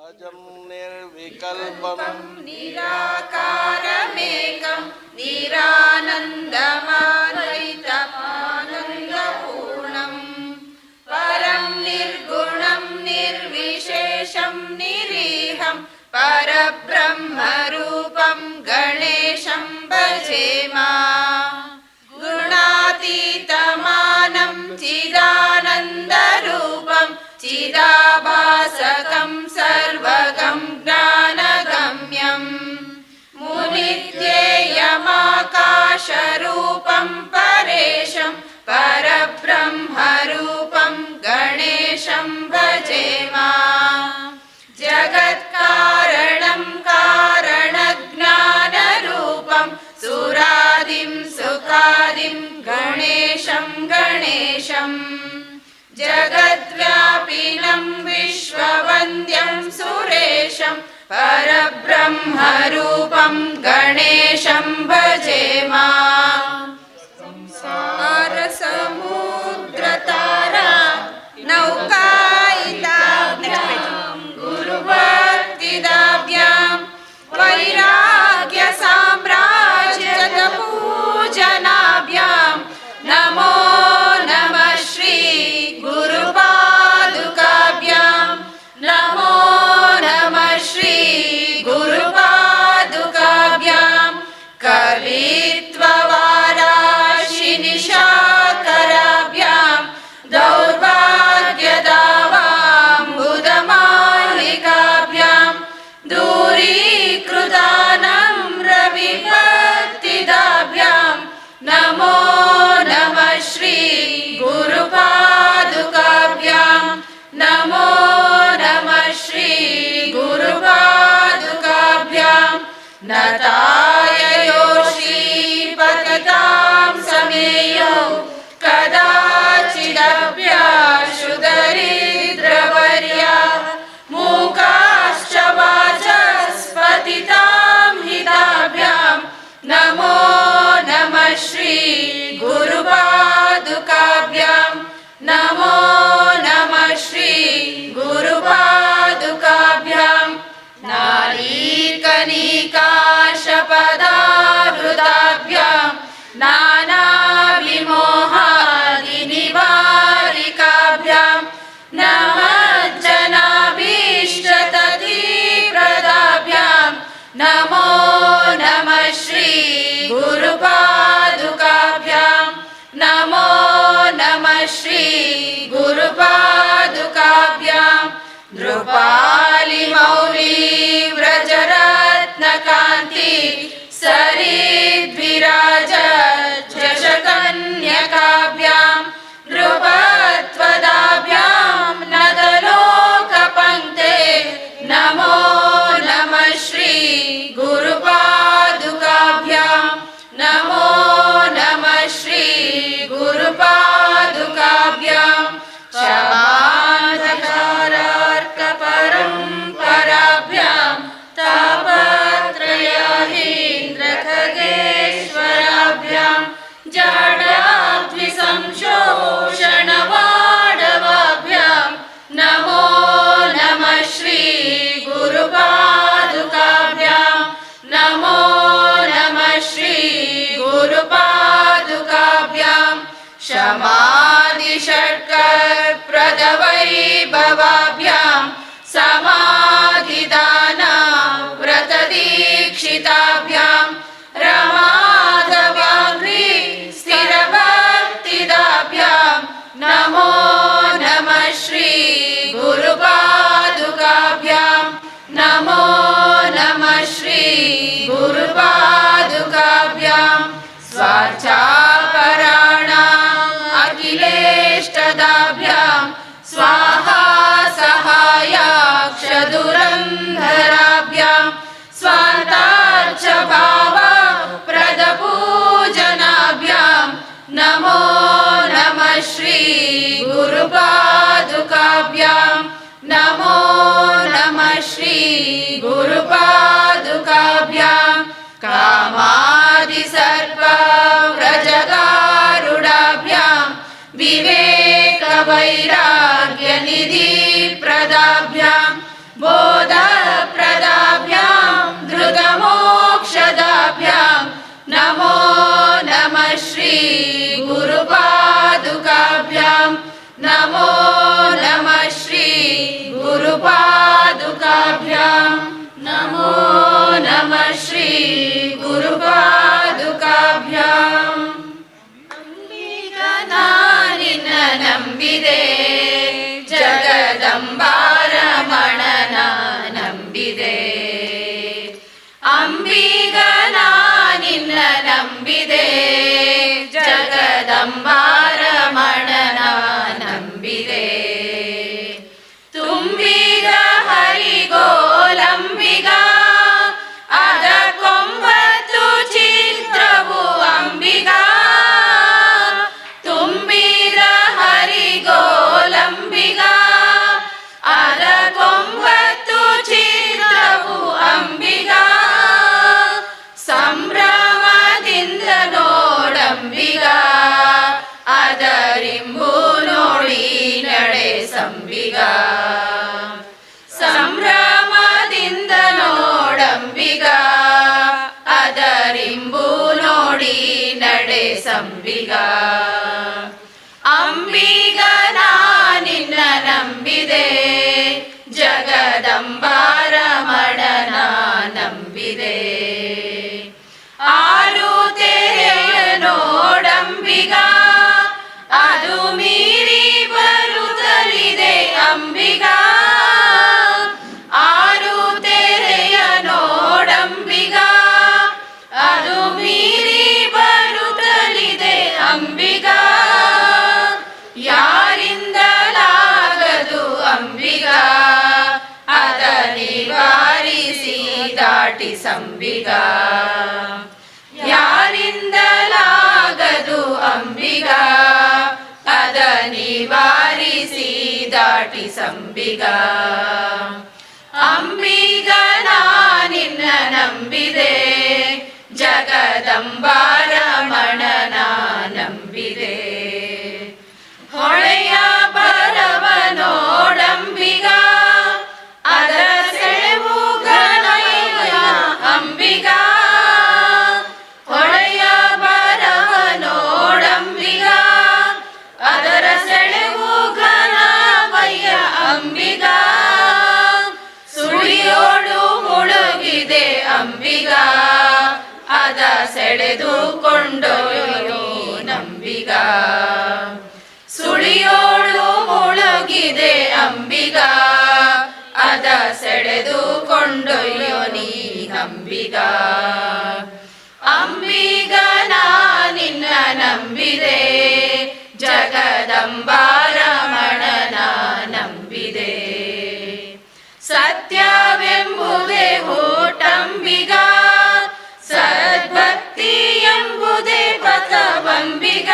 अजं निर्विकल्पं निराकारमेकं निरानन्दमानैतमानन्दपूर्णं परं निर्गुणं निर्विशेषं निरीहं परब्रह्मरूपं गणेशं भजेमा गुणातीतमानं चिदानन्दरूपं चिदाभासकं सर्वगं ज्ञानगम्यं मुनित्येयमाकाशरूपं परेशं परब्रह्मरूपं गणेशं भजेमा जगत्कारणं कारणज्ञानरूपं सुरादिं सुखादिं गणेशं गणेशं जगद्व्यापिनं विश्ववन्द्यं सुरेशं परब्रह्मरूपं गणेशं भजेमा संसारसमुद्रतारा नौकायिताभ्यां गुरुभक्तिदाभ्यां वैराग्यसाम्राज्यपूजनाभ्यां नमो नमः श्री गुरुपादुकाभ्यां नमो नमः श्री गुरुपादुकाभ्यां कवित्ववाराशिनिशाकराभ्यां दौर्भाग्यदावाम्बुदमालिकाभ्यां दूरीकृतानं रविभक्तिदाभ्यां नमो नमः श्री गुरुपादुकाभ्यां नमो नमः श्री गुरुपादुकाभ्यां नताय योषीपततां समेयो कदाचिदभ्याशुदरिद्रवर्या मूकाश्च वाचस्पतितां हिताभ्यां नमो नमः श्री गुरुपादुकाभ्यां नमो नमः श्री गुरुपादुकाभ्यां नारीकनिकाशपदावृताभ्यां नानाविमोहादिनिवारिकाभ्यां नमज्जनाभीष्टततिप्रदाभ्यां नमो नमः श्री गुरुपादुकाभ्यां नमो नमः श्री गुरुपादुकाभ्यां नृपालिमौलिव्रजरत्नकान्ति सरिद्विराजशकन्यकाभ्यां नृपत्वदाभ्यां नदलोकपङ्क्ते नमो नमः श्री गुरुपादुकाभ्यां नमो नमः श्री गुरुपादुकाभ्यां शमान्धकारार्कपरम्पराभ्यां तापत्रयहीन्द्रखगेश्वराभ्यां जडाद्विसंशोषणवाडवाभ्यां नमो नमः श्री गुरुपादुकाभ्यां नमो नमः श्री गुरुपादुकाभ्यां शमादिषट्कप्रदवैभवाभ्यां समाधिदाना व्रतदीक्षिताभ्यां रमाधवाङ्घ्रि स्थिरभक्तिदाभ्यां नमो नमः श्री गुरुपादुकाभ्यां नमो नमः श्री गुरुपादुकाभ्यां स्वार्चापराणाम् अखिलेष्टदाभ्यां स्वाहा सहायाक्षदुरन्धराभ्यां स्वान्तार्चभावप्रदपूजनाभ्यां नमो नमः श्री गुरुपादुकाभ्यां नमो नमः श्री गुरुपादुकाभ्यां कामादिसर्पव्रजगारुडाभ्यां विवेकवैराग्यनिधिप्रदाभ्यां बोध ನಮೋ ನಮಃ ಶ್ರೀ ಗುರುಪಾದುಕಾಭ್ಯಾಂ ನಮೋ ನಮಃ ಶ್ರೀ ಗುರುಪಾದುಕಾಭ್ಯಾಂ ನಮೋ ನಮಃ ಶ್ರೀ ಗುರುಪಾದುಕಾಭ್ಯಾಂ ಅಂಬಿಗ ನಾನಿನ್ನ ನಂಬಿದೆ ಜಗದಂಬಾರಮಣನ ನಂಬಿದೆ ಅಂಬಿಗ ನಾನಿನ್ನ ನಂಬಿದೆ ಜಗದಂಬಾರಮಣನ ನಂಬಿದೆ ತುಂಬಿದ ಹರಿಗೋಲಂಬಿಗ ಅದ ಕೊಂಬತ್ತು ಚಿತ್ರವು ಅಂಬಿಗ ತುಂಬಿದ ಹರಿಗೋಲಂಬಿಗ ಅದ ಕೊಂಬತ್ತು ಚಿತ್ರವು ಅಂಬಿಗ ಸಂಭ್ರಮದಿಂದ ನೋಡಂಬಿಗ ಅದರಿಂಬು ನೋಡಿ ನಡೆ ಸಂಬಿಗ ಸಂಭ್ರಮದಿಂದ ನೋಡಂಬಿಗ ಅದರಿಂಬು ನೋಡಿ ನಡೆ ಸಂಬಿಗ ಅಂಬಿಗ ನಾನಿನ್ನ ನಂಬಿದೆ ಜಗದಂಬಾರಮಣನ ನಂಬಿದೆ ಆರು ತೆರೆಯ ನೋಡಂಬಿಗ ಅದು ಮೀರಿ ಬರುತ್ತಲಿದೆ ಅಂಬಿಗ ಆರು ತೆರೆಯ ನೋಡಂಬಿಗ ಅದು ಮೀರಿ ಬರುತ್ತಲಿದೆ ಅಂಬಿಗ ಯಾರಿಂದಲಾಗದು ಅಂಬಿಗ ಅದ ನಿವಾರಿಸಿ ದಾಟಿ ಸಂಬಿಗ ಯಾರಿಂದಲಾಗದು ಅಂಬಿಗ ಅದ ನಿವಾರಿಸಿ ದಾಟಿ ಸಂಬಿಗ ಅಂಬಿಗ ನಾನಿನ್ನ ನಂಬಿದೆ ಜಗದಂಬಾರಮಣನ ನಂಬಿದೆ ಹೊಳೆಯ ಬರವ ನೋಡಂಬಿಗ ಅದರ ಸೆಳೆವು ಘನಯ ಅಂಬಿಗ ಹೊಳೆಯ ಬರವ ನೋಡಂಬಿಗ ಅದರ ಸೆಳೆವು ಘನವಯ್ಯ ಅಂಬಿಗ ಸುಳಿಯೋಡು ಮುಳುಗಿದೆ ಅಂಬಿಗ ಅದ ಸೆಳೆದುಕೊಂಡೊಯ್ಯೋ ನಂಬಿಗ ಸುಳಿಯೋಳು ಮುಳುಗಿದೆ ಅಂಬಿಗ ಅದ ಸೆಳೆದುಕೊಂಡೊಯ್ಯೋ ನೀ ಅಂಬಿಗ ಅಂಬಿಗ ನಾನಿನ್ನ ನಂಬಿದೆ ಜಗದಂಬಾರಮಣನ ನಂಬಿದೆ ಸತ್ಯವೆಂಬುದೇ ಹೂಟಂಬಿಗ ಸದ್ಭಕ್ತಿ ಎಂಬುದೇ ಪಥವಂಬಿಗ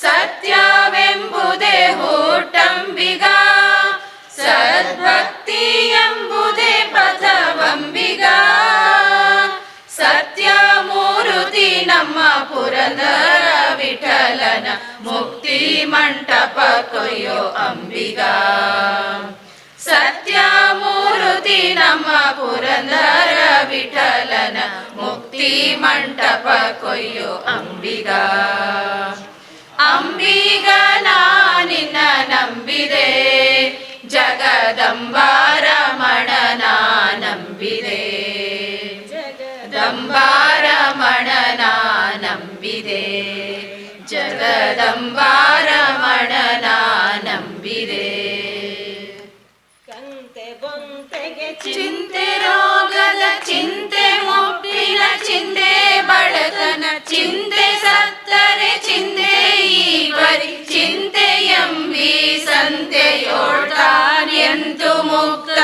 ಸತ್ಯವೆಂಬುದೇ ಹೂಟಂಬಿಗ ಸದ್ಭಕ್ತಿ ಎಂಬುದೇ ಪಥವಂಬಿಗ ಸತ್ಯಮೂರ್ತಿ ನಮ್ಮ ಪುರಂದರ ವಿಠಲನ ಮುಕ್ತಿ ಮಂಟಪ ಕೊಯ್ಯೋ ಅಂಬಿಗ ಸತ್ಯಮೂರ್ತಿ ನಮ್ಮ ಪುರಂದರ ವಿಠಲನ ಮುಕ್ತಿ ಮಂಟಪ ಕೊಯ್ಯೋ ಅಂಬಿಗ ಅಂಬಿಗ ನಾನಿನ್ನ ನಂಬಿದೆ ಜಗದಂಬಾರಮಣನ ನಂಬಿದೆ ಜಗದಂಬಾರಮಣನ ನಂಬಿದೆ ಜಗದಂಬಾರಮಣನ ನಂಬಿದೆ ಕಂತೆ ಬೊಂತೆಗೆ ಚಿಂತೆ ರೋಗದ ಚಿಂತೆ ಮುಪ್ಪಿನ ಚಿಂತೆ ಬಡತನ ಚಿಂತೆ ಸತ್ತರೆ ಚಿಂತೆ ಈ ಬರಿ ಚಿಂತೆ ಎಂಬಿ ಸಂತೆಯೋಳ್ತಾನೆಂತು ಮುಕ್ತನಾಗಬೇಕಣ್ಣ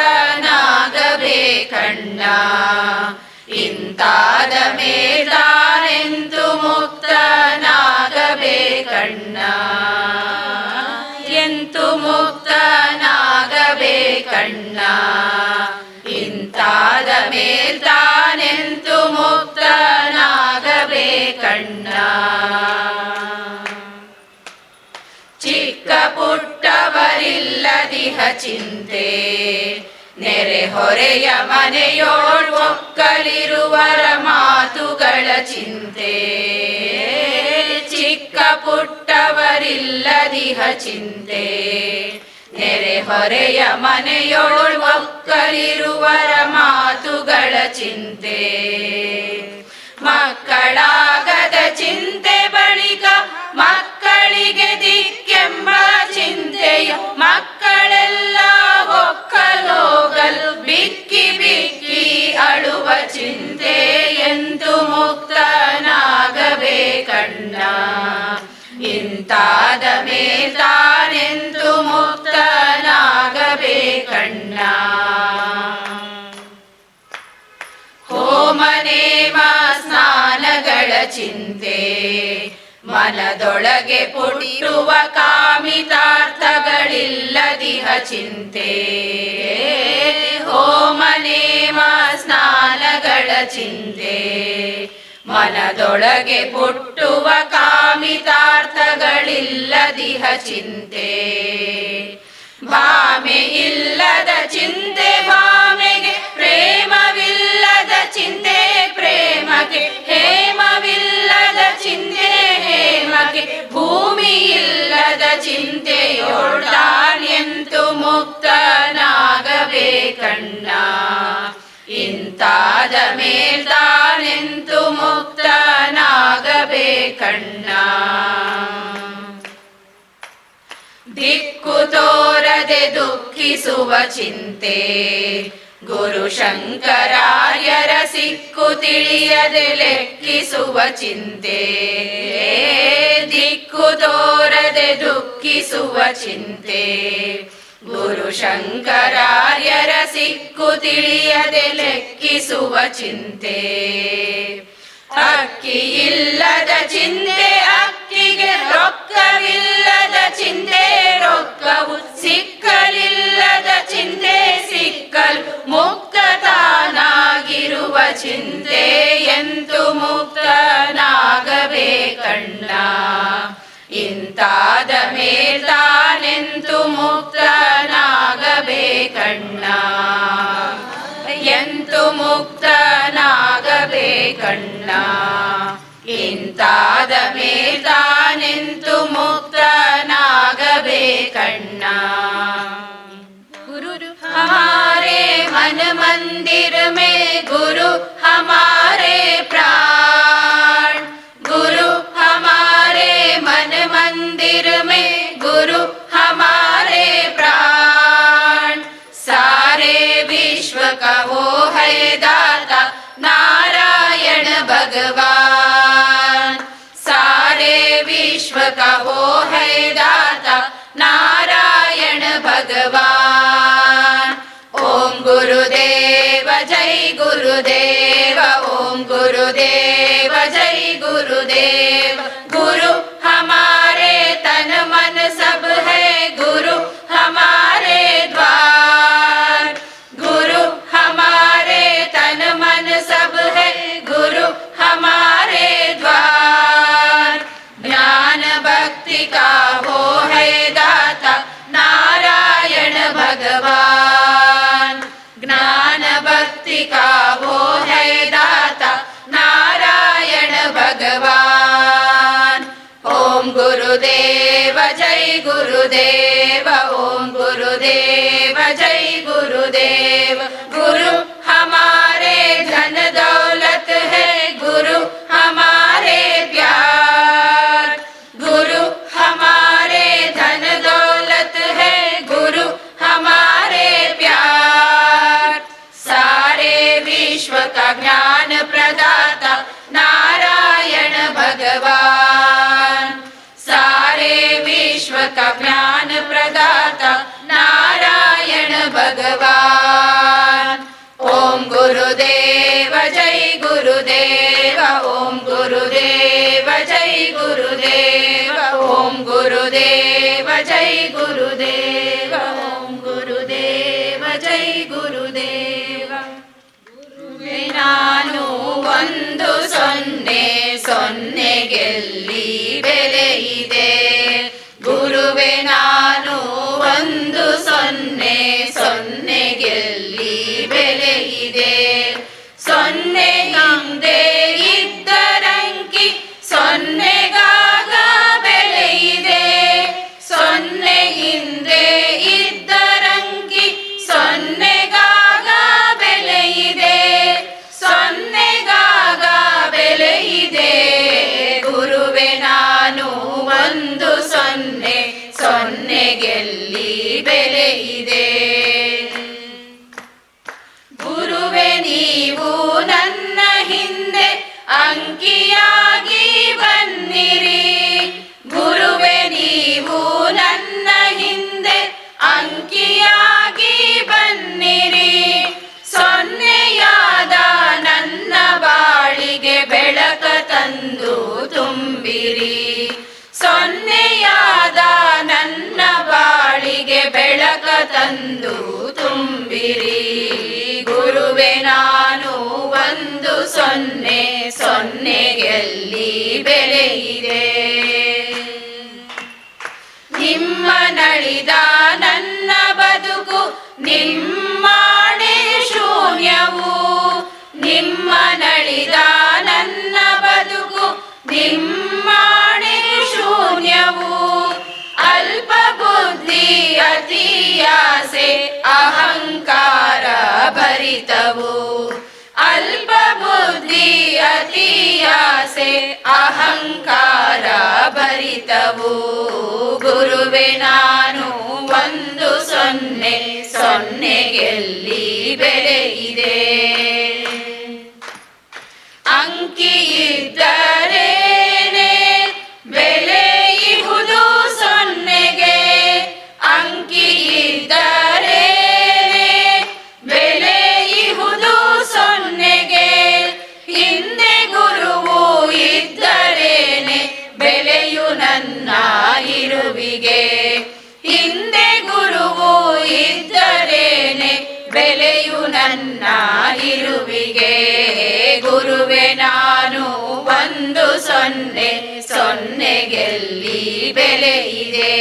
ಇಂತಾದ ಮೇಲಾನೆಂತು ಮುಕ್ತನಾಗಬೇಕಣ್ಣ ಎಂತು ಮುಕ್ತನಾಗಬೇಕಣ್ಣ ಇಂತಾದ ಮೇಲ್ತಾನೆಂತು ಮುಕ್ತನಾಗಬೇಕಣ್ಣ ಚಿಕ್ಕ ಪುಟ್ಟವರಿಲ್ಲದಿಹ ಚಿಂತೆ ನೆರೆಹೊರೆಯ ಮನೆಯೋಳ್ ಒಕ್ಕಲಿರುವರ ಮಾತುಗಳ ಚಿಂತೆ ಚಿಕ್ಕ ಪುಟ್ಟವರಿಲ್ಲದಿಹ ಚಿಂತೆ ನೆರೆಹೊರೆಯ ಮನೆಯೋಳ್ ಒಕ್ಕಲಿರುವರ ಮಾತುಗಳ ಚಿಂತೆ ಮಕ್ಕಳಾಗದ ಚಿಂತೆ ಬಳಿಕ ಮಕ್ಕಳಿಗೆ ದಿಕ್ಕೆಂಬ ಚಿಂತೆಯು ಮಕ್ಕಳೆಲ್ಲ ಒಕ್ಕಲೋಗಲು ಬಿಕ್ಕಿ ಬಿಕ್ಕಿ ಅಳುವ ಚಿಂತೆ ಎಂದು ಮುಕ್ತನಾಗಬೇಕಣ್ಣ ಇಂತಾದ ಮೇಲ್ತಾನೆಂದು ಮುಕ್ತನಾಗಬೇಕಣ್ಣ ಹೋಮನೇಮ ಸ್ನಾನಗಳ ಚಿಂತೆ ಮನದೊಳಗೆ ಪುಟ್ಟಿರುವ ಕಾಮಿತಾರ್ಥಗಳಿಲ್ಲದಿಹ ಚಿಂತೆ ಹೋಮನೇಮ ಸ್ನಾನಗಳ ಚಿಂತೆ ಮನದೊಳಗೆ ಪುಟ್ಟುವ ಕಾಮಿತಾರ್ಥಗಳಿಲ್ಲದಿಹ ಚಿಂತೆ ಭಾಮೆ ಇಲ್ಲದ ಚಿಂತೆ ಭಾಮೆಗೆ ಪ್ರೇಮವಿಲ್ಲದ ಚಿಂತೆ ಪ್ರೇಮಕ್ಕೆ ಹೇಮವಿಲ್ಲದ ಚಿಂತೆ ಹೇಮಕ್ಕೆ ಭೂಮಿ ಇಲ್ಲದ ಚಿಂತೆಯೋಳ್ತಾನೆಂತು ಮುಕ್ತನಾಗಬೇಕಣ್ಣ ಇಂತಾದ ಮೇಲ್ತಾನೆಂತು ಮುಕ್ತನಾಗಬೇಕಣ್ಣ ದಿಕ್ಕು ತೋರದೆ ದುಃಖಿಸುವ ಚಿಂತೆ ಗುರು ಶಂಕರಾರ್ಯರ ಸಿಕ್ಕು ತಿಳಿಯದೆ ಲೆಕ್ಕಿಸುವ ಚಿಂತೆ ದಿಕ್ಕು ತೋರದೆ ದುಃಖಿಸುವ ಚಿಂತೆ ಗುರು ಶಂಕರಾರ್ಯರ ಸಿಕ್ಕು ತಿಳಿಯದೆ ಲೆಕ್ಕಿಸುವ ಚಿಂತೆ ಅಕ್ಕಿ ಇಲ್ಲದ ಚಿಂತೆ ಅಕ್ಕಿಗೆ ರೊಕ್ಕವಿಲ್ಲದ ಚಿಂತೆ ರೊಕ್ಕವು ಸಿಕ್ಕಲಿಲ್ಲದ ಚಿಂತೆ ಸಿಕ್ಕಲು ಮುಕ್ತ ತಾನಾಗಿರುವ ಚಿಂತೆ ಎಂದು ಮುಕ್ತನಾಗಬೇಕಣ್ಣ ಇಂತಾದ ಮೇಲ್ತಾನೆಂತು ಮುಕ್ತನಾಗಬೇಕಣ್ಣ ಎಂತು ಮುಕ್ತನಾಗಬೇಕಣ್ಣ ಇಂತಾದ ಮೇಲ್ತಾನೆಂತು ಮುಕ್ತನಾಗಬೇಕಣ್ಣ ಗುರು ಹಮಾರೆ मन मंदिर में गुरु हमारे प्राण गुरु हमारे मन मंदिर में गुरु हमारे प्राण सारे विश्व का वो है दाता नारायण भगवान सारे विश्व का वो है दाता नारायण भगवान ओम गुरुदेव जय गुरुदेव ओम गुरुदेव जय गुरुदेव गुरु हमारे तन मन सब है गुरु हमारे द्वार गुरु हमारे तन मन सब है गुरु हमारे द्वार ज्ञान भक्ति का वो है दाता नारायण भगवान ज्ञान भक्ति का वो है दाता नारायण भगवान ओम गुरुदेव जय गुरुदेव ओम गुरुदेव जय गुरुदेव गुरु हमारे धन दौलत है गुरु हमारे प्यार गुरु हमारे धन दौलत है गुरु हमारे प्यार सारे विश्व का ज्ञान प्रदाता नारायण भगवान सारे विश्व का ज्ञान प्रदाता नारायण भगवान ओम गुरुदेव जय गुरुदेव ओम गुरुदेव जय गुरुदेव ओम गुरुदेव जय गुरुदेव ओम गुरुदेव जय गुरुदेव ನಾನು ಒಂದು ಸೊನ್ನೆ ಸೊನ್ನೆಗೆಲ್ಲಿ ಬೆಲೆ ಇದೆ ಗುರುವೆ ನಾನು ಒಂದು ಸೊನ್ನೆ ಸೊನ್ನೆಗೆಲ್ಲಿ ಬೆಲೆ ಇದೆ. ಗುರುವೆ ನೀವು ನನ್ನ ಹಿಂದೆ ಅಂಕಿಯಾಗಿ ಬನ್ನಿರಿ, ಗುರುವೆ ನೀವು ನನ್ನ ಹಿಂದೆ ಅಂಕಿಯಾಗಿ ಬನ್ನಿರಿ. ಸೊನ್ನೆಯಾದ ನನ್ನ ಬಾಳಿಗೆ ಬೆಳಕ ತಂದು ತುಂಬಿರಿ, ಸೊನ್ನೆಯಾದ ನನ್ನ ಬಾಳಿಗೆ ಬೆಳಕ ತಂದು ತುಂಬಿರಿ. ಗುರುವೆ ನಾನು ಒಂದು ಸೊನ್ನೆ, ಸೊನ್ನೆಗೆಲ್ಲಿ ಬೆಲೆ ಇದೆ. ನಿಮ್ಮ ನಳಿದ ನನ್ನ ಬದುಕು ನಿಮ್ಮಾಣೆ ಶೂನ್ಯವು, ನಿಮ್ಮ ನಳಿದ ನನ್ನ ಬದುಕು ನಿಮ್ಮಾಣೆ ಶೂನ್ಯವು. ಅಲ್ಪ ಬುದ್ಧಿ ಅತಿಯಾಸೆ ಅಹಂಕಾರ ಭರಿತವು, ಅಲ್ಪ ಬುದ್ಧಿ ಅತಿಯಾಸೆ ಅಹಂಕಾರ ಭರಿತವು. ಗುರುವೆ ನಾನು ಒಂದು ಸೊನ್ನೆ, ಸೊನ್ನೆಗೆಲ್ಲಿ ಬೆಲೆ ಇದೆ. ಅಂಕಿ ಇದ್ದರೇನೆ ಬೆಲೆ ಇಹುದು ಸೊನ್ನೆಗೆ, ಅಂಕಿ ಇದ್ದರೇನೆ ಬೆಲೆ ಇಹುದು ಸೊನ್ನೆಗೆ. ಹಿಂದೆ ಗುರುವು ಇದ್ದರೇನೆ ಬೆಲೆಯು ನನ್ನ ಇರುವಿಗೆ, ಹಿಂದೆ ಗುರುವು ಇದ್ದರೇನೆ ಬೆಲೆಯು ನನ್ನ ಇರುವಿಗೆ. ಗುರುವೆ ನಾನು ಒಂದು ಸೊನ್ನೆ, ಸೊನ್ನೆಗೆಲ್ಲಿ ಬೆಲೆ ಇದೆ.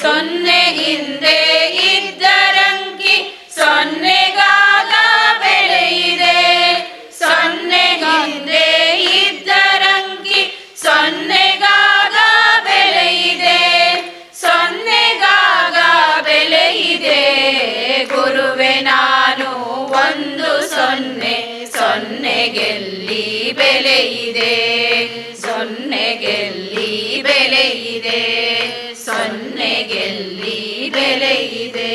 ಸೊನ್ನೆ ಹಿಂದೆ ಇದ್ದರಂಕಿ ಸೊನ್ನೆಗಾಗ ಬೆಲೆ ಇದೆ, ಸೊನ್ನೆ ಹಿಂದೆ ಇದ್ದರಂಕಿ ಸೊನ್ನೆಗಾಗ ಬೆಲೆ ಇದೆ, ಸೊನ್ನೆಗಾಗ ಬೆಲೆ ಇದೆ. ಗುರುವೆ ನಾನು ಒಂದು ಸೊನ್ನೆ, ಸೊನ್ನೆಗೆಲ್ಲಿ ಬೆಲೆ ಇದೆ, ಸೊನ್ನೆಗೆಲ್ಲಿ ಬೆಲೆ ಇದೆ, ಸೊನ್ನೆಗೆಲ್ಲಿ ಬೆಲೆ ಇದೆ.